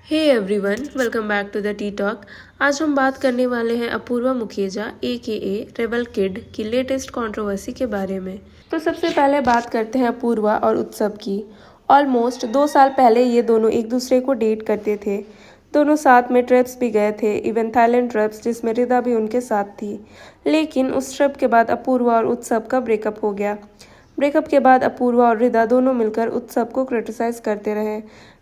Hey everyone, welcome back to the T talk. आज हम बात करने वाले हैं Apoorva Mukhija AKA rebel kid की लेटेस्ट कंट्रोवर्सी के बारे में। तो सबसे पहले बात करते हैं अपूर्वा और उत्सव की। ऑलमोस्ट 2 साल पहले ये दोनों एक दूसरे को डेट करते थे। दोनों साथ में ट्रिप्स भी गए थे, इवन थाईलैंड ट्रिप्स, जिसमें रिदा भी उनके साथ थी। लेकिन उस ट्रिप के बाद अपूर्वा और उत्सव का ब्रेकअप हो गया। ब्रेकअप के बाद अपूर्वा और रिदा दोनों मिलकर उत्सव को क्रिटिसाइज करते रहे।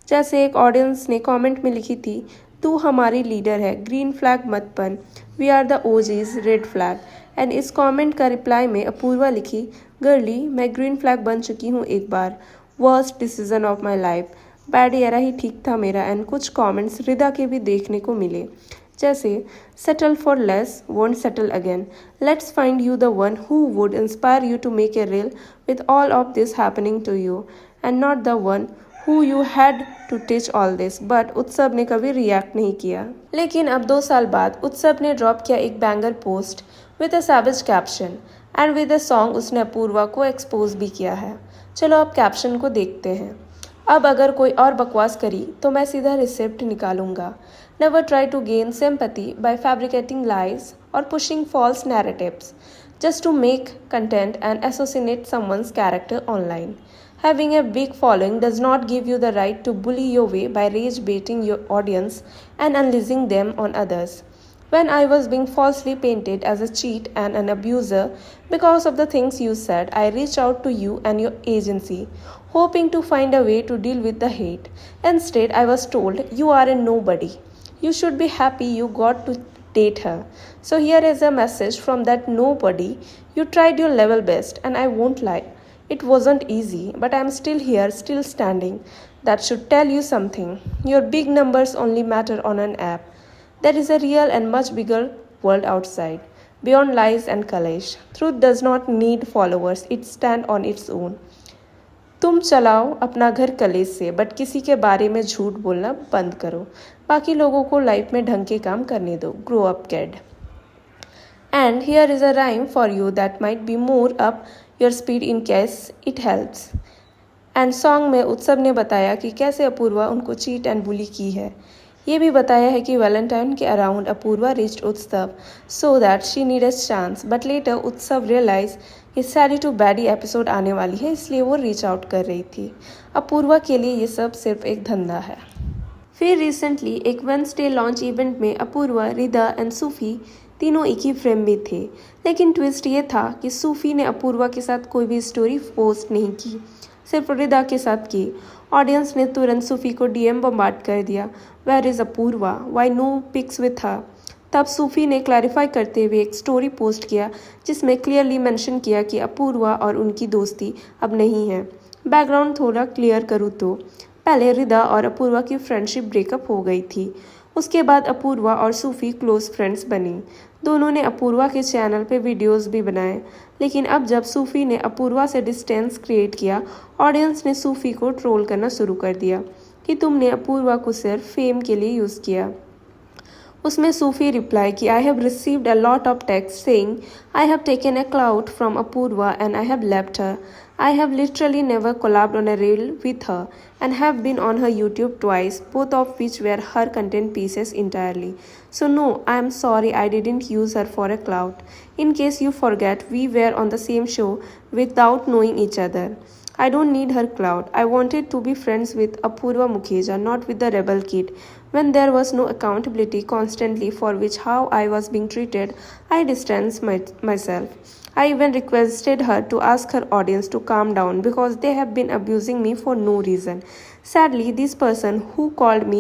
जैसे एक ऑडियंस ने कमेंट में लिखी थी, तू हमारी लीडर है, ग्रीन फ्लैग मत बन, we are the OGs red flag. And इस कमेंट का रिप्लाई में अपूर्वा लिखी, गर्ली मैं ग्रीन फ्लैग बन चुकी हूँ एक बार, worst decision of my life, bad era ही ठीक था मेरा। एंड कुछ कमेंट्स रिदा के भी देखने को मिले, जैसे settle for less won't settle again, let's find you the one who would inspire you to make a reel with all of this happening to you and not the one who you had to teach all this। But Utsav ने कभी react नहीं किया। लेकिन अब 2 साल बाद उत्सव ने ड्रॉप किया एक banger post with a savage caption and with a song. उसने अपूर्वा को एक्सपोज भी किया है। चलो अब कैप्शन को देखते हैं। अब अगर कोई और बकवास करी तो मैं सीधा रिसिप्ट निकालूंगा। Never try to gain sympathy by fabricating lies और pushing false narratives just to make content and assassinate someone's character online. Having a big following does not give you the right to bully your way by rage baiting your audience and unleashing them on others. When I was being falsely painted as a cheat and an abuser because of the things you said, I reached out to you and your agency, hoping to find a way to deal with the hate. Instead, I was told, you are a nobody. You should be happy you got to date her. So here is a message from that nobody. You tried your level best, and I won't lie, it wasn't easy, but I'm still here, still standing. That should tell you something. Your big numbers only matter on an app. There is a real and much bigger world outside, beyond lies and kalesh. Truth does not need followers, it stands on its own. तुम चलाओ अपना घर कलेश से, but किसी के बारे में झूठ बोलना बंद करो। बाकी लोगों को लाइफ में ढंग के काम करने दो। Grow up kid. And here is a rhyme for you that might be more up your speed in case it helps. And song में उत्सव ने बताया कि कैसे अपूर्वा उनको चीट एंड बुली की है। ये भी बताया है कि वैलेंटाइन के अराउंड अपूर्वा रिच्ड उत्सव so that she need a chance, but later उत्सव रियलाइज कि सैडी टू बैडी एपिसोड आने वाली है, इसलिए वो रीच आउट कर रही थी। अपूर्वा के लिए ये सब सिर्फ एक धंधा है। फिर रिसेंटली एक वेंसडे लॉन्च इवेंट में अपूर्वा, रिदा एंड सूफी तीनों एक ही फ्रेम में थे। लेकिन ट्विस्ट ये था कि सूफी ने अपूर्वा के साथ कोई भी स्टोरी पोस्ट नहीं की, सिर्फ रिदा के साथ की। ऑडियंस ने तुरंत सूफी को DM बम्बार्ड कर दिया, where is Apoorva, why no pics with her. तब सूफी ने क्लैरिफाई करते हुए एक स्टोरी पोस्ट किया जिसमें क्लियरली मेंशन किया कि अपूर्वा और उनकी दोस्ती अब नहीं है। बैकग्राउंड थोड़ा क्लियर करूँ तो पहले रिदा और अपूर्वा की फ्रेंडशिप ब्रेकअप हो गई थी। उसके बाद अपूर्वा और सूफी क्लोज फ्रेंड्स बनी। दोनों ने अपूर्वा के चैनल पे वीडियोस भी बनाए। लेकिन अब जब सूफी ने अपूर्वा से डिस्टेंस क्रिएट किया, ऑडियंस ने सूफी को ट्रोल करना शुरू कर दिया कि तुमने अपूर्वा को सिर्फ फेम के लिए यूज़ किया। उसमें सूफी रिप्लाई कि I have received a lot of text saying I have taken a clout from Apoorva and I have left her. I have literally never collabed on a reel with her and have been on her YouTube twice, both of which were her content pieces entirely. So no, I am sorry I didn't use her for a clout. In case you forget, we were on the same show without knowing each other. I don't need her clout. I wanted to be friends with Apurva Mukhija, not with the rebel kid. When there was no accountability constantly for which how I was being treated, I distanced myself. I even requested her to ask her audience to calm down because they have been abusing me for no reason. Sadly, this person who called me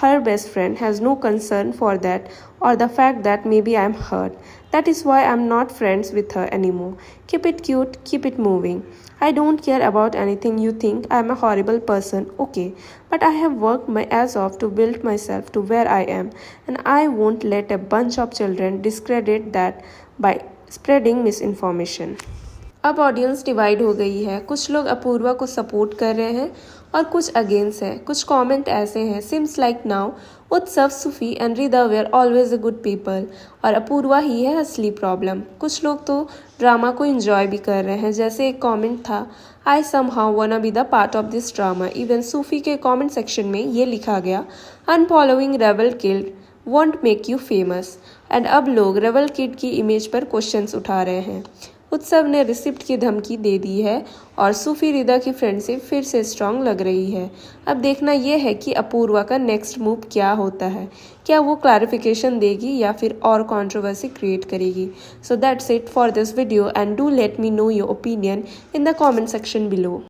her best friend has no concern for that or the fact that maybe I am hurt. That is why I am not friends with her anymore. Keep it cute, keep it moving. I don't care about anything you think I am a horrible person, okay, but I have worked my ass off to build myself to where I am, and I won't let a bunch of children discredit that by spreading miss information. अब audience divide हो गई है। कुछ लोग अपूर्वा को support कर रहे हैं और कुछ अगेंस्ट हैं। कुछ कमेंट ऐसे हैं, CIMS like now Utsav, Sufi and Rida were always a good people और अपूर्वा ही है असली प्रॉब्लम। कुछ लोग तो ड्रामा को एंजॉय भी कर रहे हैं। जैसे एक कमेंट था, I somehow wanna be the part of this drama। Even Sufi के कमेंट सेक्शन में ये लिखा गया, unfollowing rebel kid won't make you famous. And अब लोग रेबल किड की इमेज पर क्वेश्चंस उठा रहे हैं। उत्सव ने रिसिप्ट की धमकी दे दी है और सूफी रिदा की फ्रेंडशिप फिर से स्ट्रांग लग रही है। अब देखना यह है कि अपूर्वा का नेक्स्ट मूव क्या होता है, क्या वो क्लैरिफिकेशन देगी या फिर और कंट्रोवर्सी क्रिएट करेगी। So that's it for this video and do let me know your opinion in the comment section below.